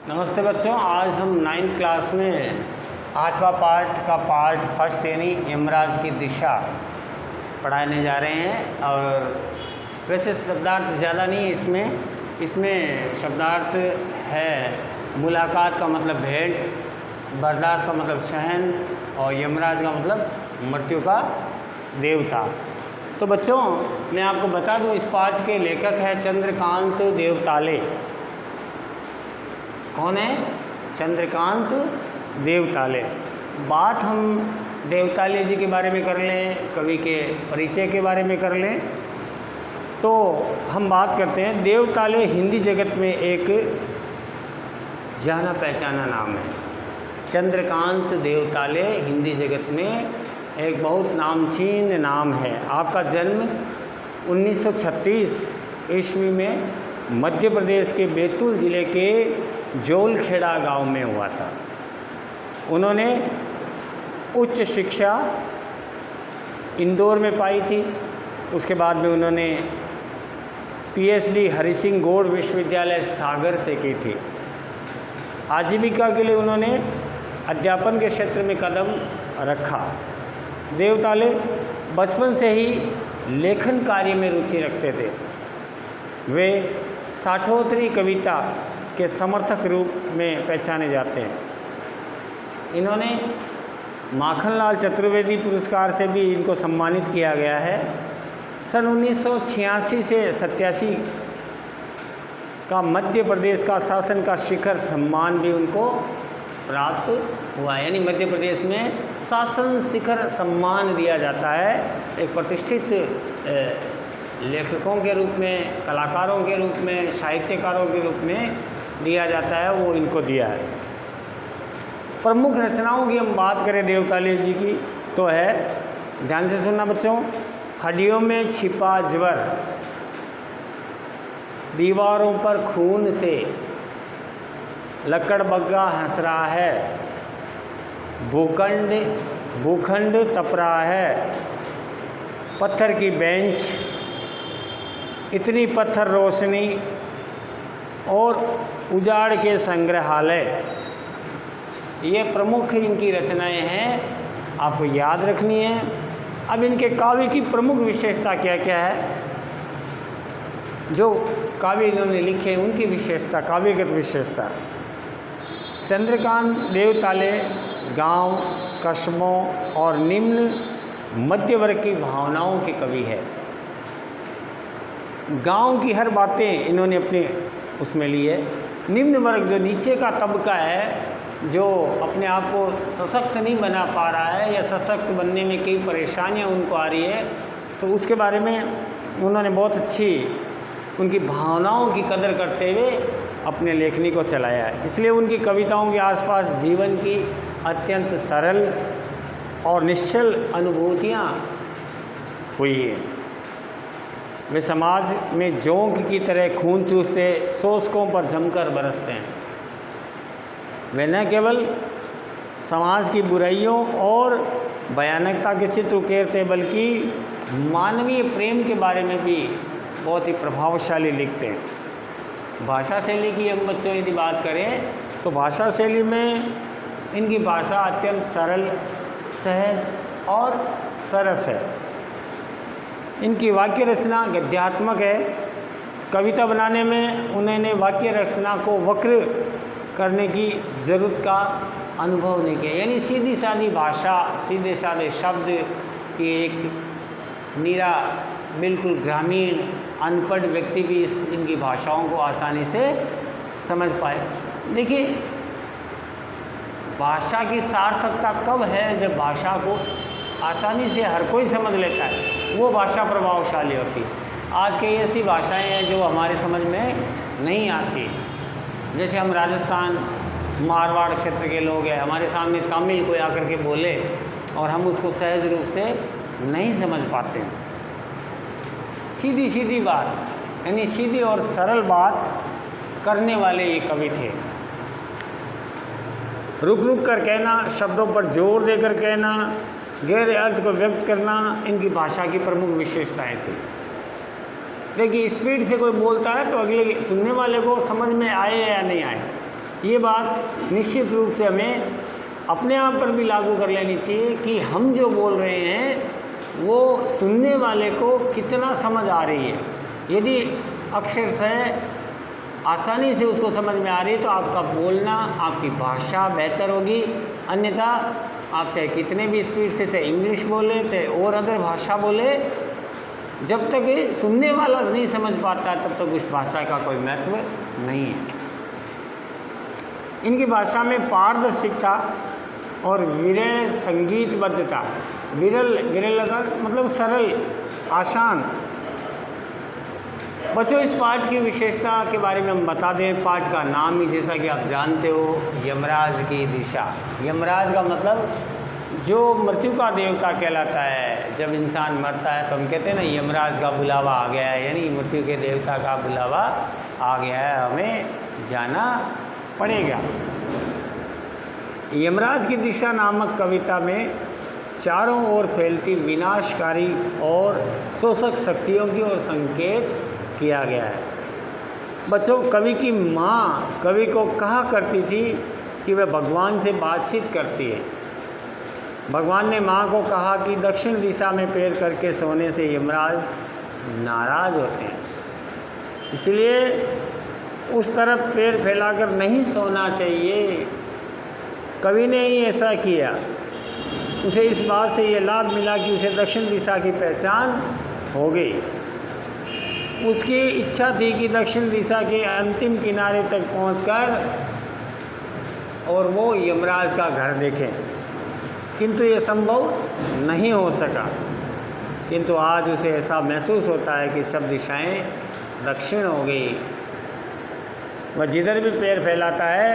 नमस्ते बच्चों, आज हम 9th क्लास में 8वां पार्ट का पार्ट फर्स्ट यानी यमराज की दिशा पढ़ाने जा रहे हैं। और वैसे शब्दार्थ ज़्यादा नहीं है इसमें शब्दार्थ है मुलाकात का मतलब भेंट, बर्दाश्त का मतलब सहन और यमराज का मतलब मृत्यु का देवता। तो बच्चों मैं आपको बता दूं, इस पाठ के लेखक है चंद्रकांत देवताले। कौन है? चंद्रकांत देवताले। बात हम देवताले जी के बारे में कर लें, कवि के परिचय के बारे में कर लें, तो हम बात करते हैं। देवताले हिंदी जगत में एक जाना पहचाना नाम है। चंद्रकांत देवताले हिंदी जगत में एक बहुत नामचीन नाम है। आपका जन्म 1936 ईस्वी में मध्य प्रदेश के बैतूल ज़िले के जोलखेड़ा गांव में हुआ था। उन्होंने उच्च शिक्षा इंदौर में पाई थी। उसके बाद में उन्होंने पीएचडी हरि सिंह गौड़ विश्वविद्यालय सागर से की थी। आजीविका के लिए उन्होंने अध्यापन के क्षेत्र में कदम रखा। देवताले बचपन से ही लेखन कार्य में रुचि रखते थे। वे साठोत्तरी कविता के समर्थक रूप में पहचाने जाते हैं। इन्होंने माखनलाल चतुर्वेदी पुरस्कार से भी इनको सम्मानित किया गया है। सन 1986 से 87 का मध्य प्रदेश का शासन का शिखर सम्मान भी उनको प्राप्त हुआ। यानी मध्य प्रदेश में शासन शिखर सम्मान दिया जाता है। एक प्रतिष्ठित लेखकों के रूप में, कलाकारों के रूप में, साहित्यकारों के रूप में दिया जाता है, वो इनको दिया है। प्रमुख रचनाओं की हम बात करें देवताले जी की तो है, ध्यान से सुनना बच्चों, हड्डियों में छिपा ज्वर, दीवारों पर खून से, लकड़बग्गा हंस रहा है, भूखंड तप रहा है, पत्थर की बेंच, इतनी पत्थर रोशनी और उजाड़ के संग्रहालय, ये प्रमुख इनकी रचनाएं हैं, आपको याद रखनी है। अब इनके काव्य की प्रमुख विशेषता क्या क्या है? जो काव्य इन्होंने लिखे उनकी विशेषता, काव्यगत विशेषता। चंद्रकांत देवताले गांव, कस्बों और निम्न मध्य वर्ग की भावनाओं के कवि है। गांव की हर बातें इन्होंने अपने उसमें ली है। निम्न वर्ग जो नीचे का तबका है, जो अपने आप को सशक्त नहीं बना पा रहा है या सशक्त बनने में कई परेशानियां उनको आ रही है, तो उसके बारे में उन्होंने बहुत अच्छी उनकी भावनाओं की कदर करते हुए अपने लेखनी को चलाया है। इसलिए उनकी कविताओं के आसपास जीवन की अत्यंत सरल और निश्चल अनुभूतियाँ हुई हैं। वे समाज में जोंक की तरह खून चूसते शोषकों पर जमकर बरसते हैं। वे न केवल समाज की बुराइयों और भयानकता के चित्र उकेरते, बल्कि मानवीय प्रेम के बारे में भी बहुत ही प्रभावशाली लिखते हैं। भाषा शैली की हम बच्चों यदि बात करें तो भाषा शैली में इनकी भाषा अत्यंत सरल, सहज और सरस है। इनकी वाक्य रचना गद्यात्मक है। कविता बनाने में उन्होंने वाक्य रचना को वक्र करने की ज़रूरत का अनुभव नहीं किया। यानी सीधी सादी भाषा, सीधे सादे शब्द की एक नीरा, बिल्कुल ग्रामीण अनपढ़ व्यक्ति भी इनकी भाषाओं को आसानी से समझ पाए। देखिए, भाषा की सार्थकता कब है? जब भाषा को आसानी से हर कोई समझ लेता है, वो भाषा प्रभावशाली होती है। आज के ऐसी भाषाएं हैं जो हमारे समझ में नहीं आती। जैसे हम राजस्थान, मारवाड़ क्षेत्र के लोग हैं, हमारे सामने तमिल कोई आकर के बोले और हम उसको सहज रूप से नहीं समझ पाते हैं। सीधी सीधी बात, यानी सीधी और सरल बात करने वाले ये कवि थे। रुक रुक कर कहना, शब्दों पर जोर देकर कहना, गहरे अर्थ को व्यक्त करना इनकी भाषा की प्रमुख विशेषताएं थी। देखिए, स्पीड से कोई बोलता है तो अगले सुनने वाले को समझ में आए या नहीं आए, ये बात निश्चित रूप से हमें अपने आप पर भी लागू कर लेनी चाहिए कि हम जो बोल रहे हैं वो सुनने वाले को कितना समझ आ रही है। यदि अक्षरशः आसानी से उसको समझ में आ रही है तो आपका बोलना, आपकी भाषा बेहतर होगी। अन्यथा आप चाहे कितने भी स्पीड से, चाहे इंग्लिश बोले, चाहे और अदर भाषा बोले, जब तक सुनने वाला नहीं समझ पाता तब तक उस भाषा का कोई महत्व नहीं है। इनकी भाषा में पारदर्शिता और विरल संगीतबद्धता, विरल मतलब सरल, आसान। बच्चों, इस पाठ की विशेषता के बारे में हम बता दें। पाठ का नाम ही जैसा कि आप जानते हो, यमराज की दिशा। यमराज का मतलब जो मृत्यु का देवता कहलाता है। जब इंसान मरता है तो हम कहते हैं ना, यमराज का बुलावा आ गया है, यानी मृत्यु के देवता का बुलावा आ गया है, हमें जाना पड़ेगा। यमराज की दिशा नामक कविता में चारों ओर फैलती विनाशकारी और शोषक शक्तियों की ओर संकेत किया गया है। बच्चों, कवि की माँ कवि को कहा करती थी कि वह भगवान से बातचीत करती है। भगवान ने माँ को कहा कि दक्षिण दिशा में पैर करके सोने से यमराज नाराज होते हैं, इसलिए उस तरफ पैर फैलाकर नहीं सोना चाहिए। कवि ने ही ऐसा किया। उसे इस बात से ये लाभ मिला कि उसे दक्षिण दिशा की पहचान हो गई। उसकी इच्छा थी कि दक्षिण दिशा के अंतिम किनारे तक पहुंचकर और वो यमराज का घर देखें, किंतु ये संभव नहीं हो सका। किंतु आज उसे ऐसा महसूस होता है कि सब दिशाएं दक्षिण हो गई। वह जिधर भी पैर फैलाता है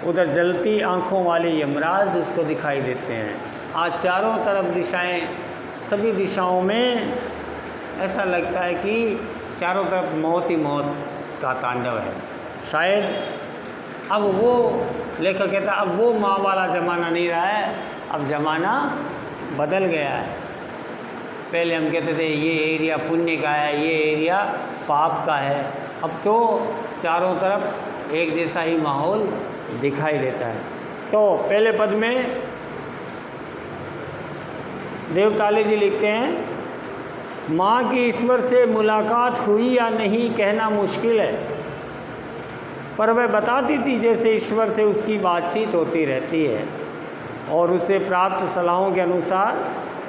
उधर जलती आंखों वाले यमराज उसको दिखाई देते हैं। आज चारों तरफ दिशाएं, सभी दिशाओं में ऐसा लगता है कि चारों तरफ मौत ही मौत का तांडव है। शायद अब वो, लेखक कहता अब वो माँ वाला ज़माना नहीं रहा है, अब ज़माना बदल गया है। पहले हम कहते थे ये एरिया पुण्य का है, ये एरिया पाप का है। अब तो चारों तरफ एक जैसा ही माहौल दिखाई देता है। तो पहले पद में देवताली जी लिखते हैं, माँ की ईश्वर से मुलाकात हुई या नहीं कहना मुश्किल है, पर वह बताती थी जैसे ईश्वर से उसकी बातचीत होती रहती है और उसे प्राप्त सलाहों के अनुसार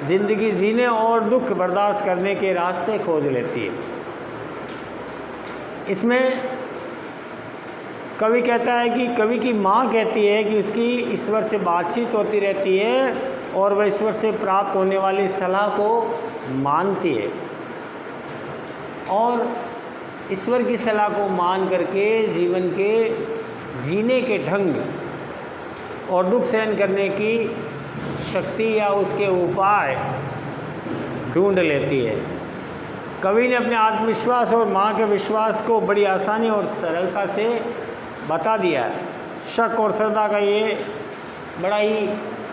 ज़िंदगी जीने और दुख बर्दाश्त करने के रास्ते खोज लेती है। इसमें कवि कहता है कि कवि की माँ कहती है कि उसकी ईश्वर से बातचीत होती रहती है और वह ईश्वर से प्राप्त होने वाली सलाह को मानती है और ईश्वर की सलाह को मान करके जीवन के जीने के ढंग और दुख सहन करने की शक्ति या उसके उपाय ढूंढ लेती है। कवि ने अपने आत्मविश्वास और माँ के विश्वास को बड़ी आसानी और सरलता से बता दिया। शक और श्रद्धा का ये बड़ा ही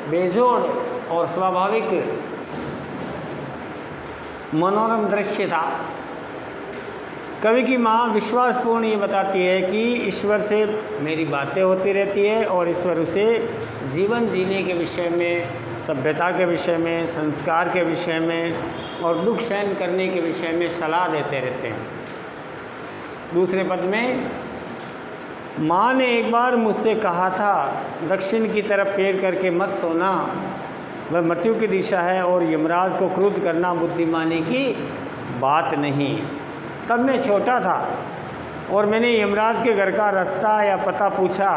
बेजोड़ और स्वाभाविक मनोरम दृश्य था। कवि की माँ विश्वासपूर्ण ये बताती है कि ईश्वर से मेरी बातें होती रहती है और ईश्वर उसे जीवन जीने के विषय में, सभ्यता के विषय में, संस्कार के विषय में और दुख सहन करने के विषय में सलाह देते रहते हैं। दूसरे पद में, माँ ने एक बार मुझसे कहा था दक्षिण की तरफ पैर करके मत सोना, वह मृत्यु की दिशा है और यमराज को क्रुद्ध करना बुद्धिमानी की बात नहीं। तब मैं छोटा था और मैंने यमराज के घर का रास्ता या पता पूछा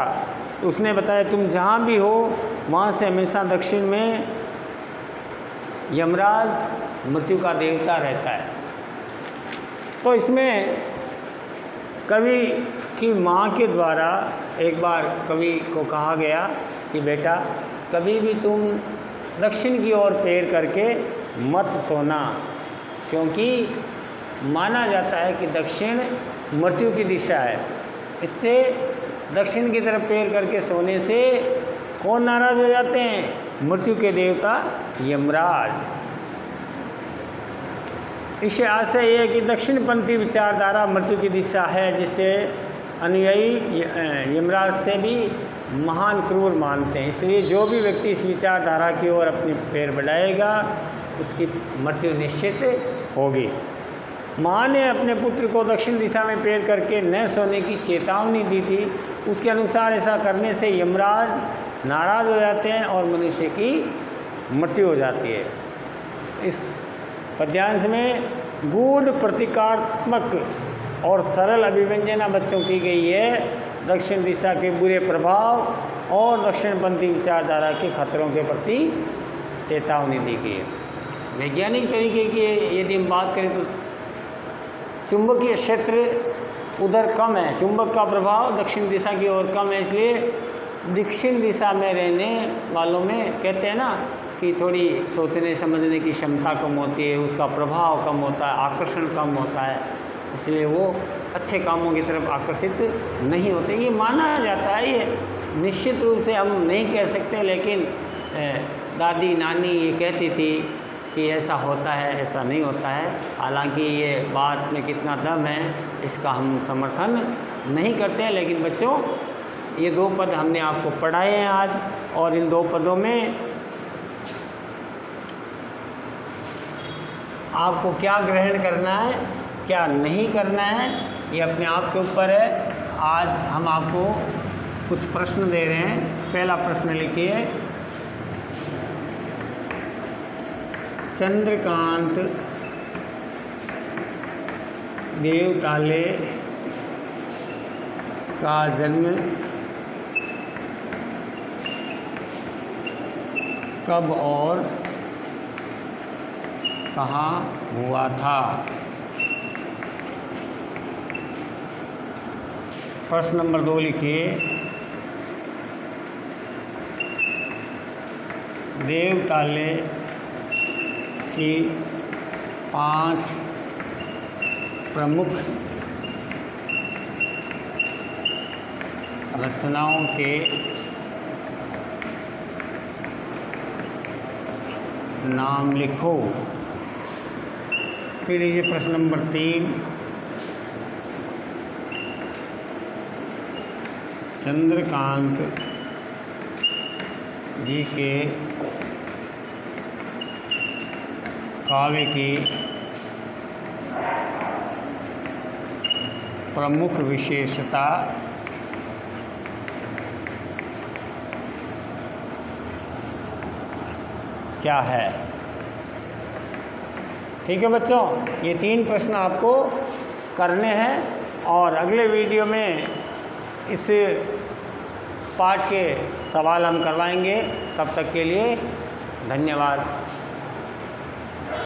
तो उसने बताया तुम जहाँ भी हो वहाँ से हमेशा दक्षिण में यमराज मृत्यु का देवता रहता है। तो इसमें कवि की माँ के द्वारा एक बार कवि को कहा गया कि बेटा कभी भी तुम दक्षिण की ओर पैर करके मत सोना, क्योंकि माना जाता है कि दक्षिण मृत्यु की दिशा है। इससे दक्षिण की तरफ पैर करके सोने से कौन नाराज हो जाते हैं? मृत्यु के देवता यमराज। इससे आशय यह है कि दक्षिणपंथी विचारधारा मृत्यु की दिशा है, जिससे अनुयायी यमराज से भी महान क्रूर मानते हैं। इसलिए जो भी व्यक्ति इस विचारधारा की ओर अपने पैर बढ़ाएगा उसकी मृत्यु निश्चित होगी। माँ ने अपने पुत्र को दक्षिण दिशा में पैर करके न सोने की चेतावनी दी थी। उसके अनुसार ऐसा करने से यमराज नाराज़ हो जाते हैं और मनुष्य की मृत्यु हो जाती है। इस पद्यांश में गूढ़ प्रतीकात्मक और सरल अभिव्यंजना बच्चों की गई है। दक्षिण दिशा के बुरे प्रभाव और दक्षिणपंथी विचारधारा के खतरों के प्रति चेतावनी दी गई है। वैज्ञानिक तरीके की यदि हम बात करें तो चुंबकीय क्षेत्र उधर कम है, चुंबक का प्रभाव दक्षिण दिशा की ओर कम है, इसलिए दक्षिण दिशा में रहने वालों में कहते हैं ना कि थोड़ी सोचने समझने की क्षमता कम होती है, उसका प्रभाव कम होता है, आकर्षण कम होता है, इसलिए वो अच्छे कामों की तरफ आकर्षित नहीं होते। ये माना जाता है, ये निश्चित रूप से हम नहीं कह सकते, लेकिन दादी नानी ये कहती थी कि ऐसा होता है, ऐसा नहीं होता है। हालांकि ये बात में कितना दम है इसका हम समर्थन नहीं करते हैं, लेकिन बच्चों ये 2 पद हमने आपको पढ़ाए हैं आज, और इन 2 पदों में आपको क्या ग्रहण करना है क्या नहीं करना है ये अपने आप के ऊपर है। आज हम आपको कुछ प्रश्न दे रहे हैं। पहला प्रश्न लिखिए, चंद्रकांत देवताले का जन्म कब और कहाँ हुआ था? प्रश्न नंबर 2 लिखिए, देवताले की 5 प्रमुख रचनाओं के नाम लिखो। फिर ये प्रश्न नंबर 3, चंद्रकांत जी के काव्य की प्रमुख विशेषता क्या है? ठीक है बच्चों, ये 3 प्रश्न आपको करने हैं और अगले वीडियो में इस पाठ के सवाल हम करवाएंगे। तब तक के लिए धन्यवाद।